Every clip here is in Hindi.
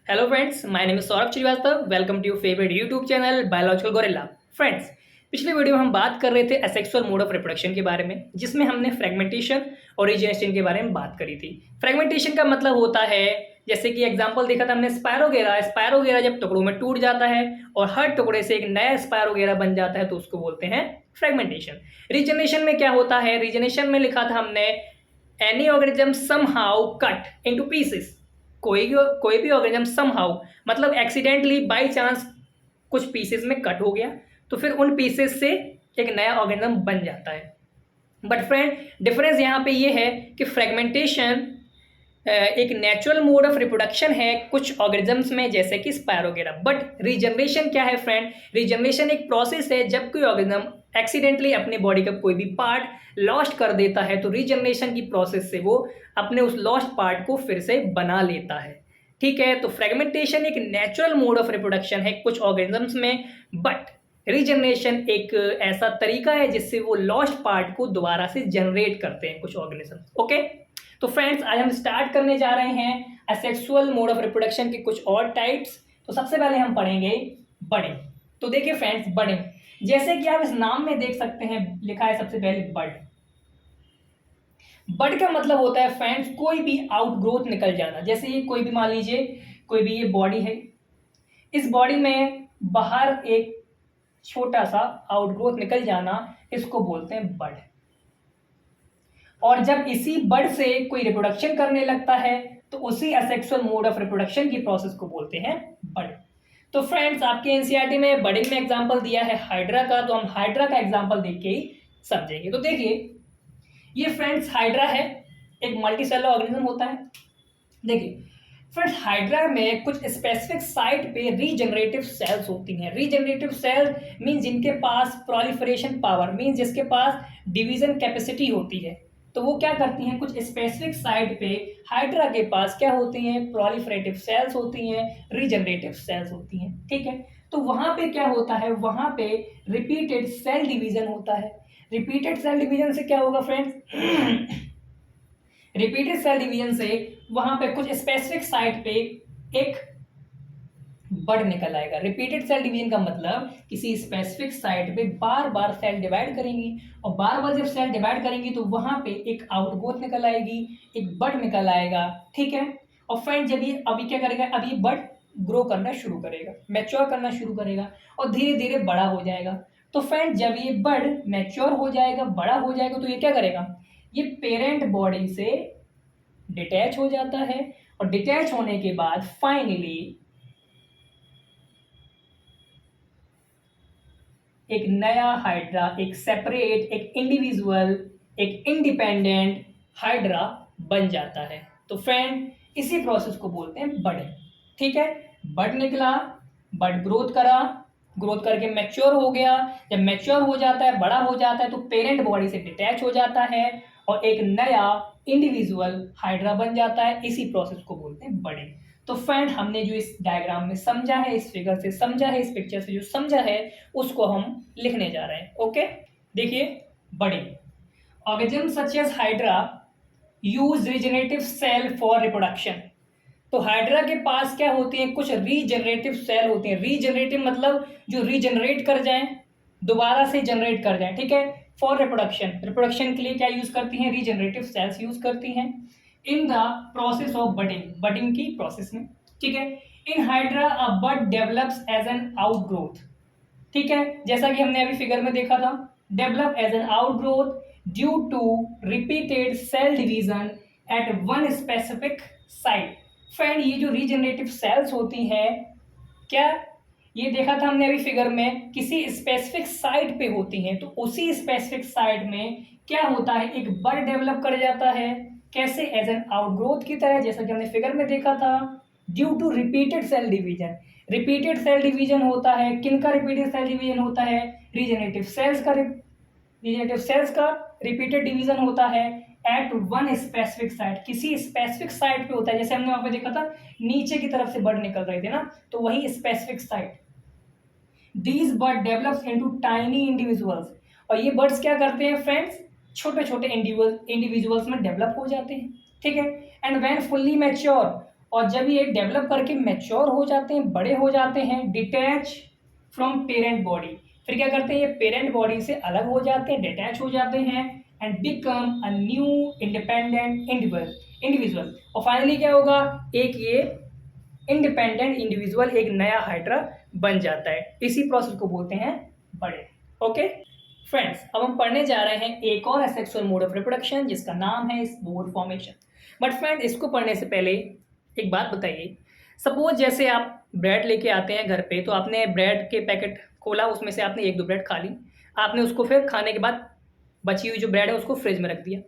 Hello friends, my name is Saurabh Srivastava. Welcome to your favourite YouTube channel biological gorilla. Friends, पिछले वीडियो में हम बात कर रहे थे असेक्सुअल मोड ऑफ रिप्रोडक्शन के बारे में, जिसमें हमने फ्रेगमेंटेशन और रीजनरेशन के बारे में बात करी थी। फ्रेगमेंटेशन का मतलब होता है, जैसे कि एग्जांपल देखा था हमने स्पायरोगेरा। स्पायरोगेरा जब टुकड़ों में टूट जाता है और हर टुकड़े से एक नया स्पायरोगेरा बन जाता है, तो उसको बोलते हैं फ्रेगमेंटेशन। रीजनरेशन में क्या होता है? रीजनरेशन में लिखा था हमने any organism somehow cut into pieces. कोई भी ऑर्गेनिज्म समहाउ मतलब एक्सीडेंटली बाय चांस कुछ पीसेस में कट हो गया, तो फिर उन पीसेस से एक नया ऑर्गेनिज्म बन जाता है। बट फ्रेंड, डिफरेंस यहाँ पे ये है कि फ्रेगमेंटेशन एक नेचुरल मोड ऑफ रिप्रोडक्शन है कुछ ऑर्गेनिजम्स में, जैसे कि स्पायरोगेरा। बट रीजनरेशन क्या है फ्रेंड? रीजनरेशन एक प्रोसेस है जब कोई ऑर्गेनिज्म एक्सीडेंटली अपने बॉडी का कोई भी पार्ट लॉस्ट कर देता है, तो रीजनरेशन की प्रोसेस से वो अपने उस लॉस्ट पार्ट को फिर से बना लेता है। ठीक है, तो फ्रेगमेंटेशन एक नेचुरल मोड ऑफ रिप्रोडक्शन है कुछ ऑर्गेनिजम्स में, बट रीजनरेशन एक ऐसा तरीका है जिससे वो लॉस्ट पार्ट को दोबारा से जनरेट करते हैं कुछ ऑर्गेनिजम्स। ओके, तो फ्रेंड्स, आज हम स्टार्ट करने जा रहे हैं असेक्सुअल मोड ऑफ रिप्रोडक्शन के कुछ और टाइप्स। तो सबसे पहले हम पढ़ेंगे बडिंग। तो देखिए फ्रेंड्स, बडिंग जैसे कि आप इस नाम में देख सकते हैं, लिखा है सबसे पहले बड। बड का मतलब होता है फ्रेंड्स कोई भी आउटग्रोथ निकल जाना। जैसे ये कोई भी, मान लीजिए कोई भी ये बॉडी है, इस बॉडी में बाहर एक छोटा सा आउटग्रोथ निकल जाना, इसको बोलते हैं बड। और जब इसी बड से कोई रिप्रोडक्शन करने लगता है, तो उसी असेक्सुअल मोड ऑफ रिप्रोडक्शन की प्रोसेस को बोलते हैं बड। तो फ्रेंड्स, आपके एनसीईआरटी में बडिंग में एग्जांपल दिया है हाइड्रा का, तो हम हाइड्रा का एग्जांपल देख के ही समझेंगे। तो देखिए, ये फ्रेंड्स हाइड्रा है, एक मल्टीसेलुलर ऑर्गेनिज्म होता है। देखिए फ्रेंड्स, हाइड्रा में कुछ स्पेसिफिक साइट पे रीजनरेटिव सेल्स होती हैं। रीजनरेटिव सेल मीन जिनके पास प्रोलिफरेशन पावर, मीन जिसके पास डिवीजन कैपेसिटी होती है। तो वो क्या करती हैं, कुछ स्पेसिफिक साइट पे हाइड्रा के पास क्या होती हैं, प्रोलिफरेटिव सेल्स होती हैं, रीजनरेटिव सेल्स होती हैं। ठीक है, तो वहां पे क्या होता है, वहां पे रिपीटेड सेल डिवीजन होता है। रिपीटेड सेल डिवीजन से क्या होगा फ्रेंड्स? रिपीटेड सेल डिवीजन से वहां पे कुछ स्पेसिफिक साइट पे एक बड निकल आएगा। रिपीटेड सेल डिवीजन का मतलब किसी स्पेसिफिक साइट पे बार बार सेल डिवाइड करेंगी, और बार बार जब सेल डिवाइड करेंगी तो वहां पे एक आउटग्रोथ निकल आएगी, एक बड निकल आएगा। ठीक है, और फ्रेंड जब ये अभी क्या करेगा, अभी बड ग्रो करना शुरू करेगा, मैच्योर करना शुरू करेगा और धीरे धीरे बड़ा हो जाएगा। तो फ्रेंड, जब ये बड मैच्योर हो जाएगा, बड़ा हो जाएगा, तो ये क्या करेगा, ये पेरेंट बॉडी से डिटैच हो जाता है, और डिटैच होने के बाद फाइनली एक नया हाइड्रा, एक सेपरेट, एक इंडिविजुअल, एक इंडिपेंडेंट हाइड्रा बन जाता है। तो फ्रेंड, इसी प्रोसेस को बोलते हैं बडिंग। ठीक है, बड निकला, बड ग्रोथ करा, ग्रोथ करके मैच्योर हो गया। जब मैच्योर हो जाता है, बड़ा हो जाता है, तो पेरेंट बॉडी से डिटैच हो जाता है और एक नया इंडिविजुअल हाइड्रा बन जाता है। इसी प्रोसेस को बोलते हैं बडिंग। तो फ्रेंड, हमने जो इस डायग्राम में समझा है, इस फिगर से समझा है, इस पिक्चर से जो समझा है, उसको हम लिखने जा रहे हैं। ओके, देखिए budding. Organism such as hydra use regenerative cell for reproduction. तो हाइड्रा के पास क्या होती है, कुछ रीजनरेटिव सेल होती हैं। रीजनरेटिव मतलब जो रीजनरेट कर जाएं, दोबारा से जनरेट कर जाएं। ठीक है, फॉर रिप्रोडक्शन, रिप्रोडक्शन के लिए क्या यूज करती हैं, रीजनरेटिव सेल्स यूज करती हैं in the process of budding, budding की प्रोसेस में। ठीक है, in hydra a bud develops as an outgrowth. ठीक है, जैसा कि हमने अभी फिगर में देखा था, develop as an outgrowth due to repeated cell division at one specific site. Friend, ये जो रीजनरेटिव सेल्स होती हैं, क्या ये देखा था हमने अभी फिगर में, किसी स्पेसिफिक साइट पे होती हैं। तो उसी स्पेसिफिक साइट में क्या होता है, एक बड डेवलप कर जाता है। कैसे? एज एन आउटग्रोथ की तरह, जैसा कि हमने फिगर में देखा था, due to repeated cell division. Repeated cell division होता है, किनका रिपीटेड सेल डिवीजन होता है, रीजनरेटिव सेल्स का। रीजनरेटिव सेल्स का रिपीटेड डिवीजन होता है एट वन स्पेसिफिक साइट, किसी स्पेसिफिक साइट पे होता है। जैसे हमने वहां पे देखा था, नीचे की तरफ से बर्ड निकल रहे थे ना, तो वही specific site. These bird develops into tiny individuals. और ये बर्ड्स क्या करते हैं फ्रेंड्स, छोटे छोटे इंडिविजुअल्स में डेवलप हो जाते हैं। ठीक है, एंड व्हेन फुल्ली मैच्योर, और जब ये डेवलप करके मैच्योर हो जाते हैं, बड़े हो जाते हैं, डिटैच फ्रॉम पेरेंट बॉडी, फिर क्या करते हैं, ये पेरेंट बॉडी से अलग हो जाते हैं, डिटैच हो जाते हैं and become a new independent individual. और फाइनली क्या होगा, एक ये इंडिपेंडेंट इंडिविजुअल, एक नया हाइड्रा बन जाता है। इसी प्रोसेस को बोलते हैं बड़े। ओके फ्रेंड्स, अब हम पढ़ने जा रहे हैं एक और एसेक्सुअल मोड ऑफ रिप्रोडक्शन जिसका नाम है स्पोर फॉर्मेशन। बट फ्रेंड, इसको पढ़ने से पहले एक बात बताइए, सपोज जैसे आप ब्रेड लेके आते हैं घर पे, तो आपने ब्रेड के पैकेट खोला, उसमें से आपने एक दो ब्रेड खा ली, आपने उसको फिर खाने के बाद बची हुई जो ब्रेड है उसको फ्रिज में रख दिया,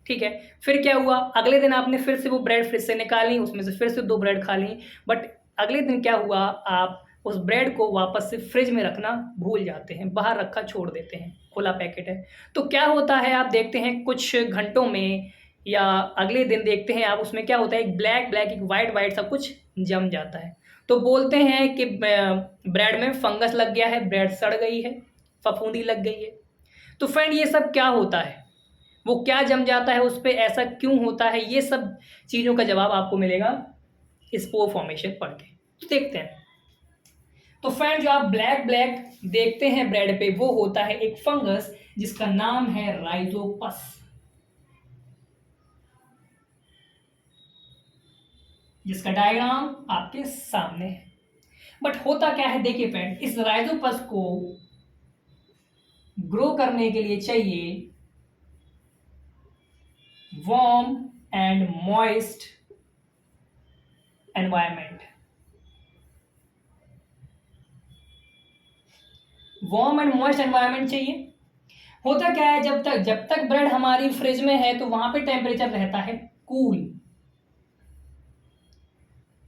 ठीक है। फिर क्या हुआ, अगले दिन आपने फिर से वो ब्रेड फ्रिज से निकाली, उसमें से फिर से दो ब्रेड खा ली, बट अगले दिन क्या हुआ, आप उस ब्रेड को वापस से फ्रिज में रखना भूल जाते हैं, बाहर रखा छोड़ देते हैं, खुला पैकेट है। तो क्या होता है, आप देखते हैं कुछ घंटों में या अगले दिन देखते हैं आप, उसमें क्या होता है, एक ब्लैक ब्लैक एक वाइट वाइट सब कुछ जम जाता है। तो बोलते हैं कि ब्रेड में फंगस लग गया है, ब्रेड सड़ गई है, फफूंदी लग गई है। तो फ्रेंड, ये सब क्या होता है, वो क्या जम जाता है उस पर, ऐसा क्यों होता है, ये सब चीज़ों का जवाब आपको मिलेगा स्पोर फॉर्मेशन पढ़ के। तो देखते हैं। तो फ्रेंड, जो आप ब्लैक ब्लैक देखते हैं ब्रेड पे, वो होता है एक फंगस जिसका नाम है राइजोपस, जिसका डायग्राम आपके सामने है। बट होता क्या है, देखिए फ्रेंड, इस राइजोपस को ग्रो करने के लिए चाहिए warm and moist environment. Warm and moist environment चाहिए। होता क्या है, जब तक ब्रेड हमारी फ्रिज में है तो वहां पे टेम्परेचर रहता है कूल।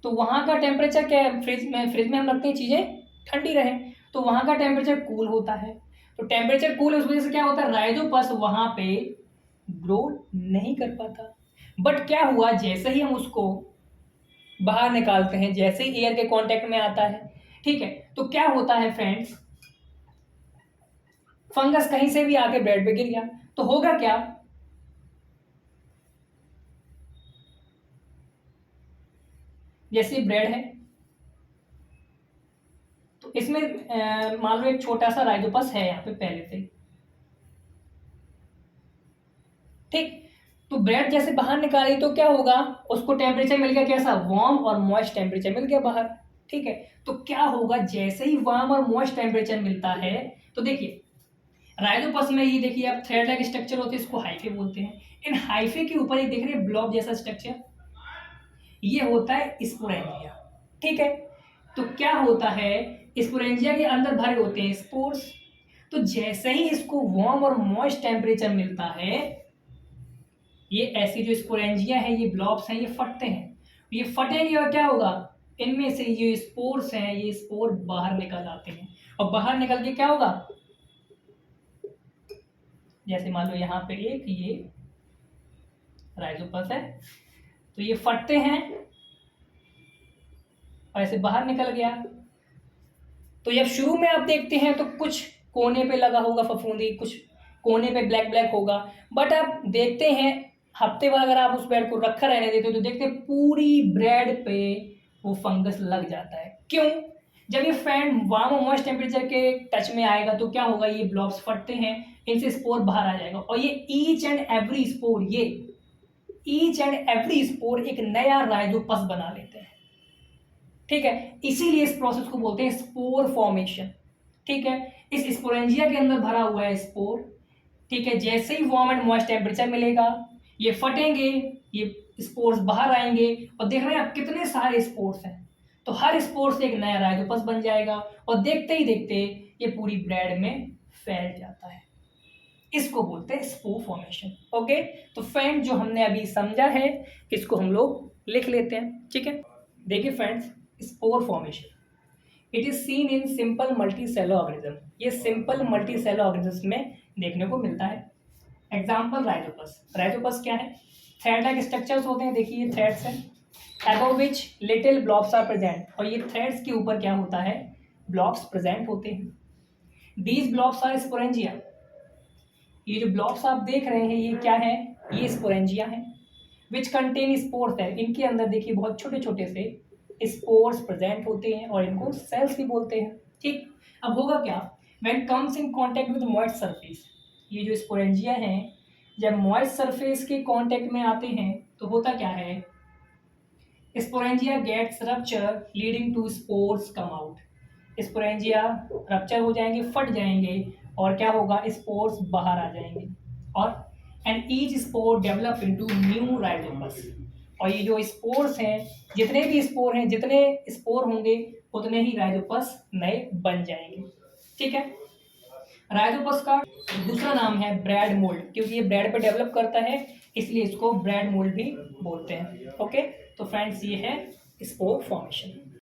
तो वहां का टेम्परेचर क्या है, फ्रिज में हम रखते हैं चीजें ठंडी रहे, तो वहां का टेम्परेचर कूल होता है। तो टेम्परेचर कूल है, उस वजह से क्या होता है, राइजोपस वहां पे ग्रो नहीं कर पाता। बट क्या हुआ, जैसे ही हम उसको बाहर निकालते हैं, जैसे ही एयर के कांटेक्ट में आता है, ठीक है, तो क्या होता है फ्रेंड्स, फंगस कहीं से भी आके ब्रेड पे गिर गया, तो होगा क्या, जैसे ब्रेड है तो इसमें मान लो एक छोटा सा राइजोपस है यहाँ पे पहले से, ठीक। तो ब्रेड जैसे बाहर निकाली तो क्या होगा, उसको टेम्परेचर मिल गया कैसा, वार्म और मॉइस्ट टेम्परेचर मिल गया बाहर, ठीक है। तो क्या होगा, जैसे ही वार्म और मॉइस्ट टेम्परेचर मिलता है, तो देखिए राइजोपस में ये देखिए आप थ्रेड लाइक स्ट्रक्चर होते हैं, इसको हाइफे बोलते हैं। इन हाइफे के ऊपर ये देख रहे हैं ब्लॉब जैसा स्ट्रक्चर, ये होता है स्पोरेंजिया, ठीक है। तो क्या होता है, स्पोरेंजिया के अंदर भरे होते हैं स्पोर्स। तो जैसे ही इसको वार्म और मॉइस्ट टेम्परेचर मिलता है, ये ऐसी जो स्पोरेंजिया है, ये ब्लॉब्स हैं, ये फटते हैं, ये फटेंगे और क्या होगा, इनमें से ये स्पोर्स हैं, ये स्पोर बाहर निकल आते हैं, और बाहर निकल के क्या होगा, जैसे मान लो यहाँ पे एक ये राइजोपस है, तो ये फटते हैं और ऐसे बाहर निकल गया। तो जब शुरू में आप देखते हैं तो कुछ कोने पे लगा होगा फफूंदी, कुछ कोने पे ब्लैक ब्लैक होगा, बट आप देखते हैं हफ्ते भर अगर आप उस ब्रेड को रखा रहने देते हो तो देखते हैं पूरी ब्रेड पे वो फंगस लग जाता है। क्यों, जब ये फैन वार्म और मॉइस्ट टेम्परेचर के टच में आएगा तो क्या होगा, ये ब्लॉब्स फटते हैं, इनसे स्पोर बाहर आ जाएगा, और ये ईच एंड एवरी स्पोर एक नया राइजोपस बना लेते हैं, ठीक है। इसीलिए इस प्रोसेस को बोलते हैं स्पोर फॉर्मेशन, ठीक है। इस स्पोरेंजिया के अंदर भरा हुआ है स्पोर, ठीक है। जैसे ही वार्म एंड मॉइस्ट टेम्परेचर मिलेगा, ये फटेंगे, ये स्पोर्स बाहर आएंगे, और देख रहे हैं आप कितने सारे स्पोर्स हैं, तो हर स्पोर से एक नया राइजोपस बन जाएगा, और देखते ही देखते ये पूरी ब्रेड में फैल जाता है। इसको बोलते हैं स्पोर फॉर्मेशन। ओके, तो फ्रेंड जो हमने अभी समझा है, इसको हम लोग लिख लेते हैं, ठीक है। देखिए friends, spore formation, it is seen in simple multicellular organism, ये सिंपल मल्टीसेलुलर ऑर्गेनिज्म में देखने को मिलता है। एग्जाम्पल राइजोपस क्या है, थ्रेड लाइक स्ट्रक्चर्स होते हैं, देखिए थ्रेड्स हैं, above which little blobs are present, और ये थ्रेड्स के ऊपर क्या होता है, ब्लॉब्स प्रेजेंट होते हैं। दीज ब्लॉब्स आर स्पोरेंजिया, ये जो ब्लॉब्स आप देख रहे हैं ये क्या है, ये स्पोरेंजिया है। विच कंटेन स्पोर्स है, इनके अंदर देखिए बहुत छोटे छोटे से स्पोर्स प्रेजेंट होते हैं और इनको सेल्स भी बोलते हैं। ठीक, अब होगा क्या, when comes in contact with moist surface, ये जो स्पोरेंजिया हैं जब मॉइस्ट सरफेस के कांटेक्ट में आते हैं तो होता क्या है, sporangia gets rupture leading to spores come out, sporangia rupture हो जाएंगे, फट जाएंगे और क्या होगा, स्पोर्स बाहर आ जाएंगे और and each spore develop into new Rhizopus, और ये जो स्पोर्स हैं, जितने भी स्पोर हैं, जितने स्पोर होंगे उतने ही राइजोपस नए बन जाएंगे। ठीक है, राइजोपस का दूसरा नाम है ब्रेड मोल्ड, क्योंकि ये ब्रेड पे डेवलप करता है इसलिए इसको ब्रेड मोल्ड भी बोलते हैं। ओके, तो फ्रेंड्स ये है स्पोर फॉर्मेशन।